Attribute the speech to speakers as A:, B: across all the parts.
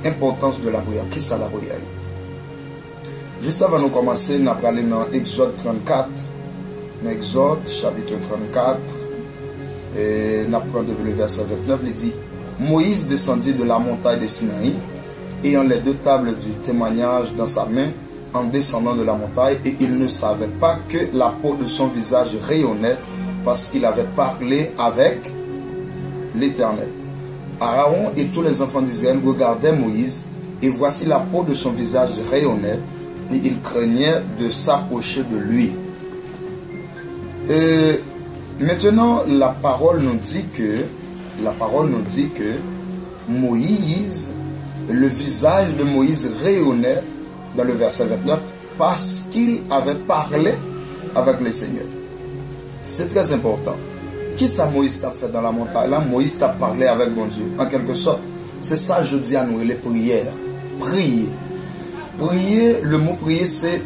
A: importance de la prière. Qui ça la prière? Juste avant de commencer, nous allons aller dans Exode 34. Dans Exode, chapitre 34, et nous allons le verset 29, il dit: Moïse descendit de la montagne de Sinaï, ayant les deux tables du témoignage dans sa main, en descendant de la montagne, et il ne savait pas que la peau de son visage rayonnait, parce qu'il avait parlé avec l'Éternel. Aaron et tous les enfants d'Israël regardaient Moïse, et voici la peau de son visage rayonnait, et il craignait de s'approcher de lui. Maintenant, la parole nous dit que Moïse, le visage de Moïse rayonnait dans le verset 29 parce qu'il avait parlé avec le Seigneur. C'est très important. Qui ça Moïse t'a fait dans la montagne? Là, Moïse t'a parlé avec mon Dieu. En quelque sorte, c'est ça je dis à nous, les prières. Prier. Prier, le mot prier, c'est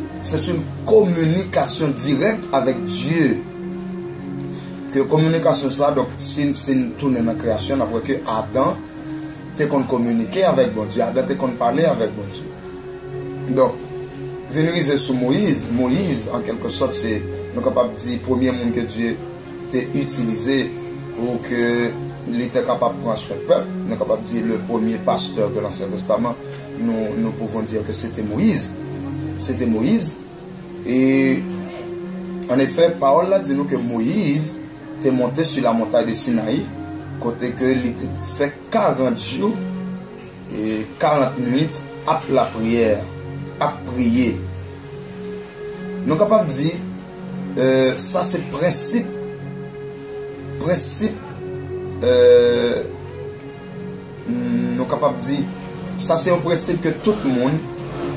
A: une communication directe avec Dieu. Que communication ça, donc si nous tournons dans la création, après que Adam t'es qu'on communiquer avec bon Dieu, Adam t'es qu'on parler avec bon Dieu. Donc, venir sur Moïse, en quelque sorte, c'est nous capable de dire le premier monde que Dieu t'a utilisé pour que il était capable de prendre soin du peuple. Nous sommes capables de dire le premier pasteur de l'Ancien Testament. Nous pouvons dire que c'était Moïse. C'était Moïse. Et en effet, parole là dit nous que Moïse était monté sur la montagne de Sinaï, côté que il fait 40 jours et 40 nuits à la prière, à prier. Nous sommes capables de dire ça c'est principe nous sommes capables de dire ça c'est un principe que tout le monde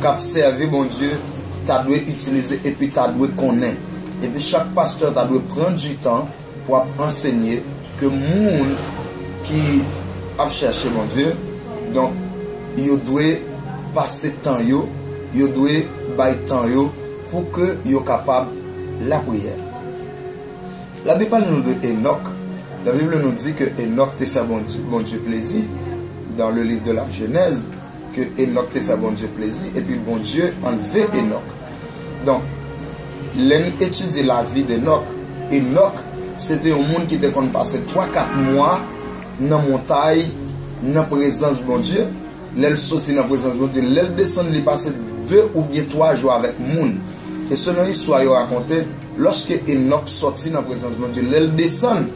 A: qui a servi bon Dieu t'a doit utiliser et puis t'a doit connaître. Et puis chaque pasteur t'a doit prendre du temps pour enseigner que monde qui a cherché mon Dieu, donc il doit passer temps il doit bailler temps pour que il soit capable la prière. La Bible parle nous de Enoch. La Bible nous dit que Enoch t'a fait bon Dieu plaisir dans le livre de la Genèse, que Enoch t'a fait bon Dieu plaisir et puis bon Dieu enlevé Enoch. Donc, l'étudier la vie d'Enoch, Enoch c'était un monde qui était passé 3-4 mois dans la montagne, dans la présence de bon Dieu. L'elle sortit dans la présence de bon Dieu, l'elle descend, il passe 2 ou bien 3 jours avec monde. Et selon l'histoire, il raconté, lorsque Enoch sortit dans la présence de mon Dieu, l'elle descend.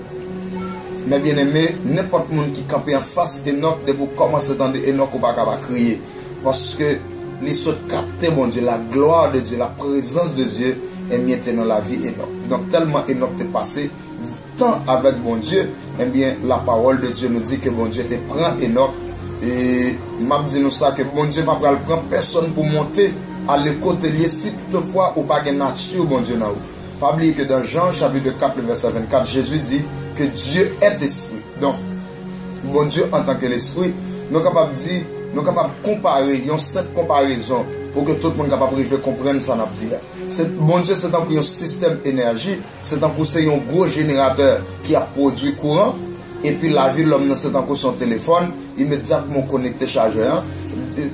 A: Mais bien aimé, n'importe monde qui campe en face d'Enoch, de vous commencer à entendre Enoch ou pas crier. Parce que les autres captent mon Dieu, la gloire de Dieu, la présence de Dieu est mise dans la vie d'Enoch. Donc tellement Enoch est passé tant avec mon Dieu, eh bien la parole de Dieu nous dit que bon Dieu te prend Enoch. Et m'a dit nous ça que bon Dieu va pas prendre personne pour monter à l'écoute lié si toutefois ou pas de nature bon Dieu n'a. Pas oublier que dans Jean chapitre 4 verset 24 Jésus dit que Dieu est esprit. Donc bon Dieu en tant que l'esprit, nous capable dire, nous capable comparer, il y a 7 comparaisons pour que tout le monde capable de comprendre ça n'a dire. Bon Dieu c'est un système énergie, c'est un gros générateur qui a produit courant. Et puis la vie de l'homme c'est encore son téléphone immédiatement connecté chargeur.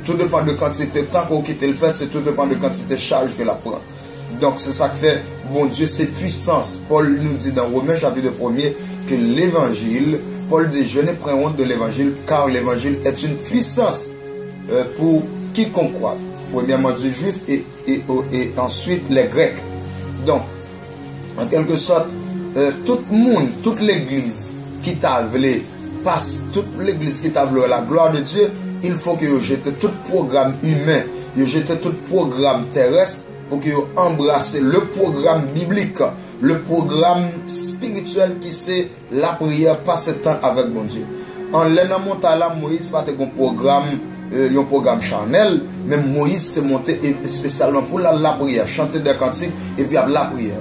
A: Tout dépend de quantité de temps qu'on quitte le faire, c'est tout dépend de quantité de charge que la prend. Donc c'est ça que fait bon Dieu c'est puissance. Paul nous dit dans Romains chapitre 1er que l'évangile, Paul dit je n'ai pas honte de l'évangile car l'évangile est une puissance pour quiconque croit. Premièrement du juif et ensuite les grecs. Donc en quelque sorte tout le monde, toute l'église qui t'a voulu passe, toute l'église qui t'a voulu la gloire de Dieu, il faut que vous jetez tout programme humain, vous jetez tout programme terrestre pour que vous embrassez le programme biblique, le programme spirituel qui c'est la prière, passer temps avec mon Dieu. En l'année montagne là, Moïse pas un programme charnel, mais Moïse était monté spécialement pour la prière, chanter des cantiques et puis la prière.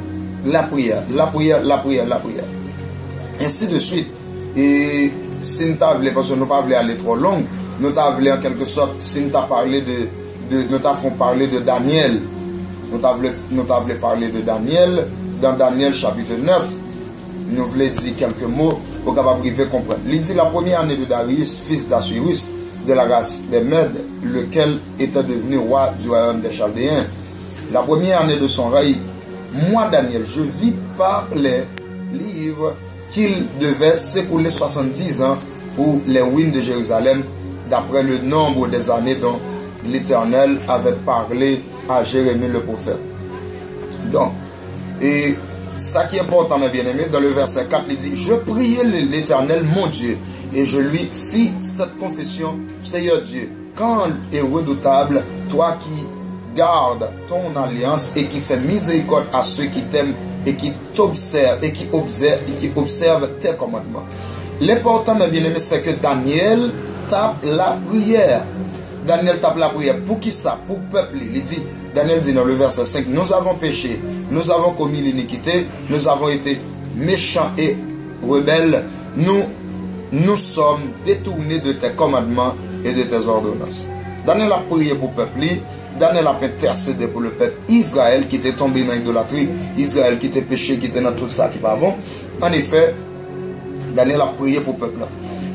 A: Ainsi de suite. Et si nous t'avons, parce que nous ne pouvons pas aller trop loin, nous t'avons en quelque sorte, si nous t'avons parlé nous t'avons parlé de Daniel, nous t'avons parlé de Daniel, dans Daniel chapitre 9, nous voulons dire quelques mots pour capable de comprendre. Il dit la première année de Darius, fils d'Assuérus, de la race des Mèdes, lequel était devenu roi du royaume des Chaldéens. La première année de son règne, moi, Daniel, je vis par les livres qu'il devait s'écouler 70 ans pour les ruines de Jérusalem, d'après le nombre des années dont l'Éternel avait parlé à Jérémie le prophète. Donc, et ça qui est important, mes bien-aimés, dans le verset 4, il dit, je priai l'Éternel, mon Dieu, et je lui fis cette confession, Seigneur Dieu, quand est redoutable, toi qui gardes ton alliance et qui fait miséricorde à ceux qui t'aiment et qui t'observent et qui observent tes commandements. L'important, mes bien-aimés, c'est que Daniel tape la prière. Daniel tape la prière. Pour qui ça? Pour le peuple. Il dit, Daniel dit dans le verset 5, nous avons péché, nous avons commis l'iniquité, nous avons été méchants et rebelles, nous sommes détournés de tes commandements et de tes ordonnances. Daniel a prié pour le peuple. Daniel a intercédé pour le peuple Israël qui était tombé dans l'idolâtrie, Israël qui était péché, qui était dans tout ça qui n'est pas bon. En effet, Daniel a prié pour le peuple.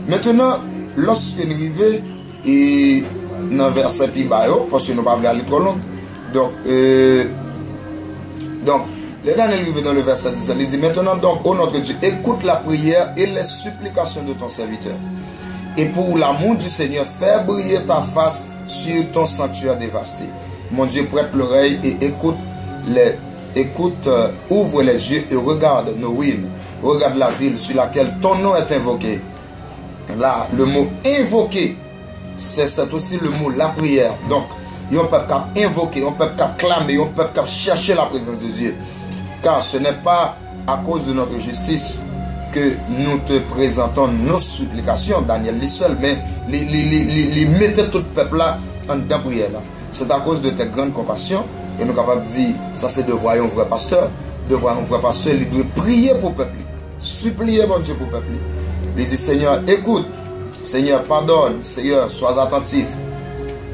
A: Maintenant, lorsque nous arrivons et dans le verset plus bas, parce que nous ne pouvons pas aller trop long, donc le Daniel arrive dans le verset 10, il dit, maintenant donc, ô notre Dieu, écoute la prière et les supplications de ton serviteur. Et pour l'amour du Seigneur, fais briller ta face sur ton sanctuaire dévasté. Mon Dieu, prête l'oreille et ouvre les yeux et regarde nos ruines. Regarde la ville sur laquelle ton nom est invoqué. Là, le mot invoqué, c'est aussi le mot la prière. Donc, on peut pas invoquer, on peut pas clamer, on peut pas chercher la présence de Dieu. Car ce n'est pas à cause de notre justice que nous te présentons nos supplications, Daniel dit seul, mais il mettait tout le peuple là en dedans prière là. C'est à cause de tes grandes compassions, et nous sommes capables de dire, ça c'est de voir un vrai pasteur, il doit prier pour le peuple, supplier mon Dieu pour le peuple. Il dit, Seigneur, écoute, Seigneur, pardonne, Seigneur, sois attentif,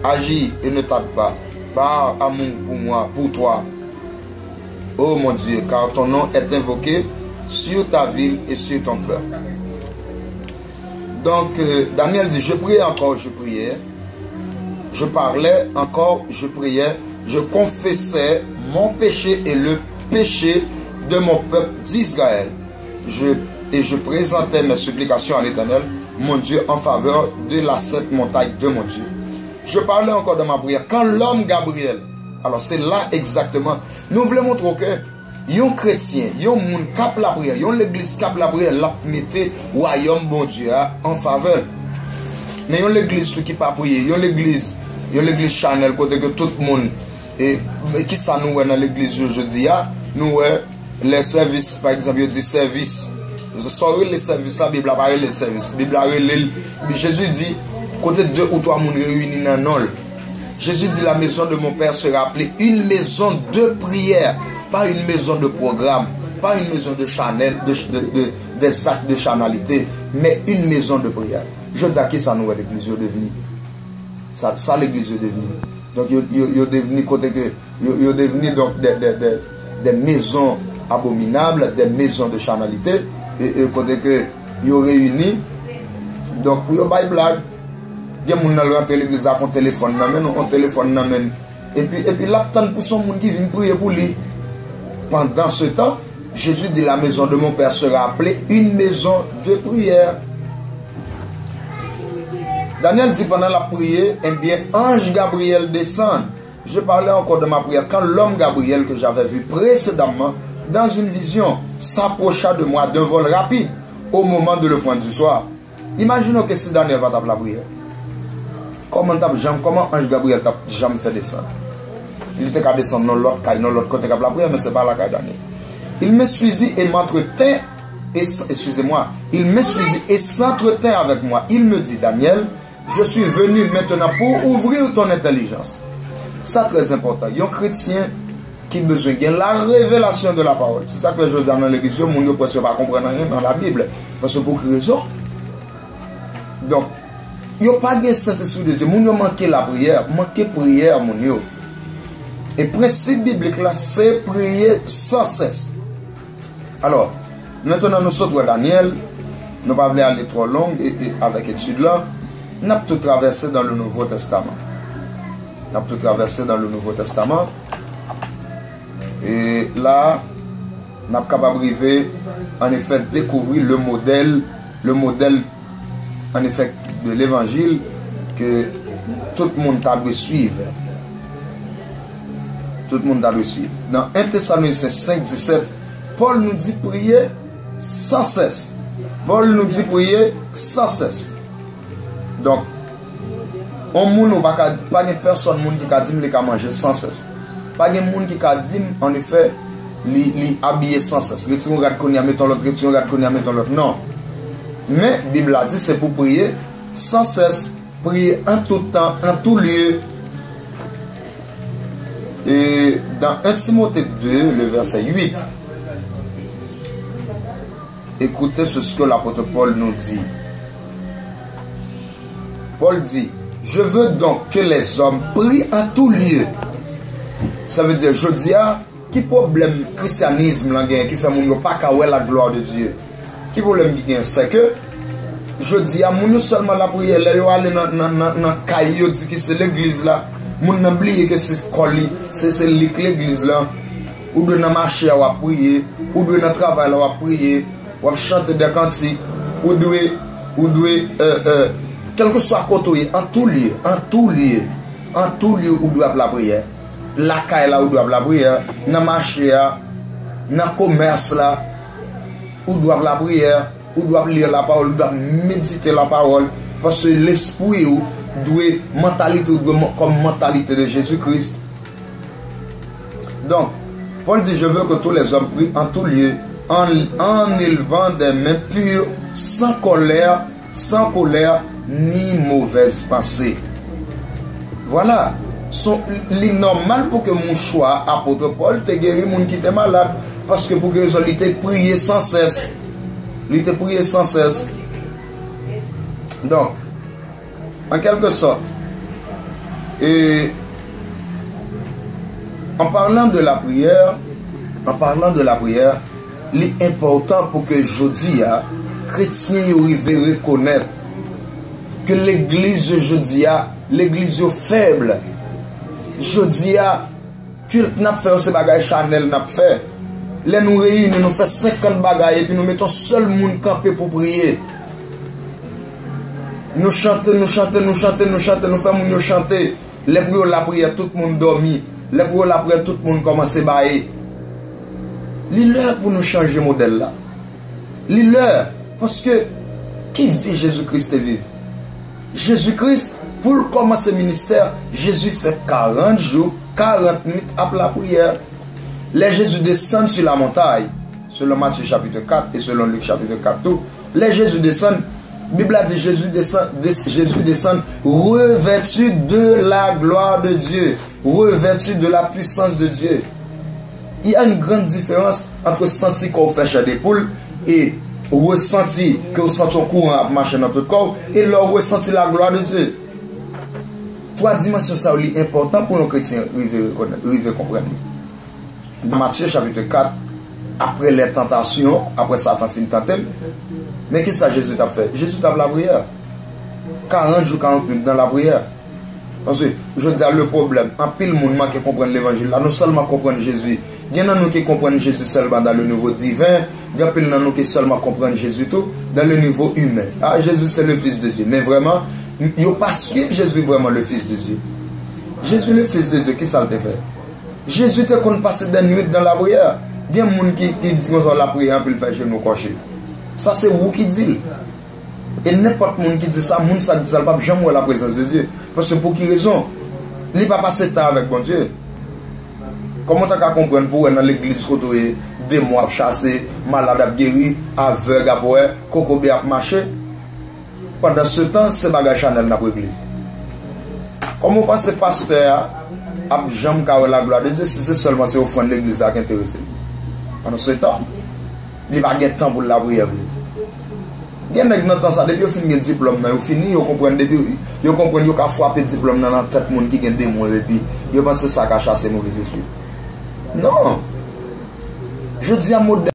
A: agis et ne tarde pas, par amour pour moi, pour toi. Oh mon Dieu, car ton nom est invoqué sur ta ville et sur ton peuple. Donc, Daniel dit, je priais encore, je priais. Je parlais encore, je priais. Je confessais mon péché et le péché de mon peuple d'Israël. Et je présentais mes supplications à l'Éternel, mon Dieu, en faveur de la sainte montagne de mon Dieu. Je parlais encore de ma prière. Quand l'homme Gabriel, alors c'est là exactement, nous voulons montrer que yon chrétien, yon moun cap la prière, yon l'église cap la prière, la mette royaume bon Dieu en faveur. Mais yon l'église qui pas prier, yon l'église Chanel côté que tout le monde et qui ça nous dans l'église aujourd'hui nous les services par exemple, il dit service. Sorry les services, la Bible a parlé les services. Bible a Jésus dit côté 2 ou 3 moun réunis dans non. Jésus dit la maison de mon père sera appelée une maison de prière. Pas une maison de programme, pas une maison de Chanel, des actes de chanalité, mais une maison de prière. Je dis à qui ça nous est l'église est devenue. Ça l'église est devenue. Donc, il est devenu côté que, il est devenu donc des maisons abominables, des maisons de chanalité, et côté que, il est réuni. Donc, il y a une blague. Il y a des gens qui rentrent l'église avec un téléphone, on téléphone, et puis là, tant pour son monde qui vient prier pour lui. Pendant ce temps, Jésus dit la maison de mon père sera appelée une maison de prière. Daniel dit pendant la prière, eh bien, ange Gabriel descend. Je parlais encore de ma prière quand l'homme Gabriel que j'avais vu précédemment dans une vision s'approcha de moi d'un vol rapide au moment de l'offrande du soir. Imaginons que si Daniel va taper la prière. Comment ange Gabriel t'a jamais fait descendre? Il était qu'à descendre dans l'autre côté de la prière, mais ce n'est pas la caille Daniel. Il me suivit et m'entretint, excusez-moi, il me suivit et s'entretint avec moi. Il me dit, Daniel, je suis venu maintenant pour ouvrir ton intelligence. Ça très important. Il y a un chrétien qui a besoin de la révélation de la parole. C'est ça que je dis dans l'église, mon ne peut pas comprendre rien dans la Bible. Parce que pour quelle raison? Donc, il n'y a pas de Saint-Esprit de Dieu. Mon manque la prière, manque prière, mon Dieu. Et le principe biblique là, c'est prier sans cesse. Alors, maintenant nous sommes à Daniel. Nous ne pouvons pas aller trop long avec l'étude là. n'a tout traversé dans le Nouveau Testament. N'a tout traversé dans le Nouveau Testament. Et là, n'a capable d'arriver, en effet, découvrir le modèle, en effet, de l'évangile que tout le monde a dû suivre. Tout le monde a dû suivre. Dans 1 Thessaloniciens 5, 17, Paul nous dit prier sans cesse. Paul nous dit prier sans cesse. Donc, on ne pas de personne qui a dit qu'il a manger sans cesse. Pas de monde qui a dit, en effet, li habillé sans cesse. Retire regarde qu'on y a mettons l'autre, retire regarde qu'on y a mettons l'autre. Non. Mais la Bible a dit c'est pour prier sans cesse, prier en tout temps, en tout lieu. Et dans 1 Timothée 2, le verset 8, écoutez ce que l'apôtre Paul nous dit. Paul dit, je veux donc que les hommes prient en tout lieu. Ça veut dire, je dis, qui problème christianisme qui fait mon pas qu'à la gloire de Dieu. Qui problème c'est que je dis à mon seulement la prière là yo aller dans caillou dit que c'est l'église là mon n'oublier que c'est colis c'est l'église là ou de marcher à prier ou de travail à prier ou chanter des cantiques ou doit quel que soit côté en tout lieu où doit la prière la caille là où doit la prière dans marché dans commerce là où doit la prière où doit lire la parole où doit méditer la parole parce que l'esprit doit mentalité comme mentalité de Jésus-Christ. Donc Paul dit je veux que tous les hommes prient en tout lieu en élevant des mains pures sans colère ni mauvaise pensée. Voilà. Normal pour que mon choix, apôtre Paul, te guéri mon qui était malade. Parce que pour que il était prié sans cesse. Il était prié sans cesse. Donc, en quelque sorte, et en parlant de la prière, il est important pour que je dise, chrétiens arrivent à reconnaître que l'église aujourd'hui, l'église faible, je dis à culte n'a fait ces bagages Chanel n'a fait. Les nous réunissons, nous faisons 50 bagages et puis nous mettons seul monde campé pour prier. Nous chantons, nous faisons chanter. Les prières la prière, tout le monde dormi. Les prières la prière, tout le monde commence à bailler. L'heure pour nous changer le modèle là. L'heure parce que qui vit Jésus-Christ vit? Jésus-Christ, pour commencer le ministère, Jésus fait 40 jours, 40 minutes après la prière. Les Jésus descend sur la montagne, selon Matthieu chapitre 4 et selon Luc chapitre 4. Tout. Les Jésus descend, la Bible a dit Jésus descend revêtu de la gloire de Dieu, revêtu de la puissance de Dieu. Il y a une grande différence entre sentir qu'on fait chair d'épaule et ressentir que vous sentez au courant à marcher dans votre corps et leur ressentir la gloire de Dieu. Trois dimensions ça est important pour nos chrétiens arriver comprendre. Dans Matthieu chapitre 4, après les tentations, après Satan fin tenter, mais qu'est-ce que Jésus t'a fait? Jésus t'a fait la prière. 40 jours, 40 minutes dans la prière. Parce que je dis le problème, en pile monde qui comprend l'évangile, là, non seulement comprendre Jésus, il y en a nous qui comprennent Jésus seulement dans le niveau divin, il y en a nous qui seulement comprennent Jésus tout dans le niveau humain. Ah, Jésus c'est le Fils de Dieu, mais vraiment, il ne faut pas suivre Jésus vraiment le Fils de Dieu. Jésus le Fils de Dieu, qui ça te fait? Jésus te qu'on passe des nuits dans la prière. Il y a des gens qui disent que la prière puis le faire chez nous cocher. Ça c'est vous qui dites. Et n'importe qui qui dit ça, moun ça dit ça, pas jamais la présence de Dieu. Parce que pour qui raison? Il n'est pas passé temps avec bon Dieu. Comment tu as compris pour dans l'église côté des mois chassé, malade à guéri, aveugle à boire, cocobé à marcher? Pendant ce temps, c'est bagage Chanel n'a pas réglé. Comment pense pasteur a jamais carré la gloire de Dieu si c'est seulement c'est offrande de l'église qui intéresse? Pendant ce temps, il n'y a pas de temps pour la prière. Il y a des gens qui ça, depuis qu'ils ont un diplôme, ils ont fini, ils comprennent depuis, ils comprennent qu'ils ont frappé le diplôme dans la tête de monde qui ont des mots et puis ils pensent que ça a chassé mauvais esprit. Non. Je dis à modèle.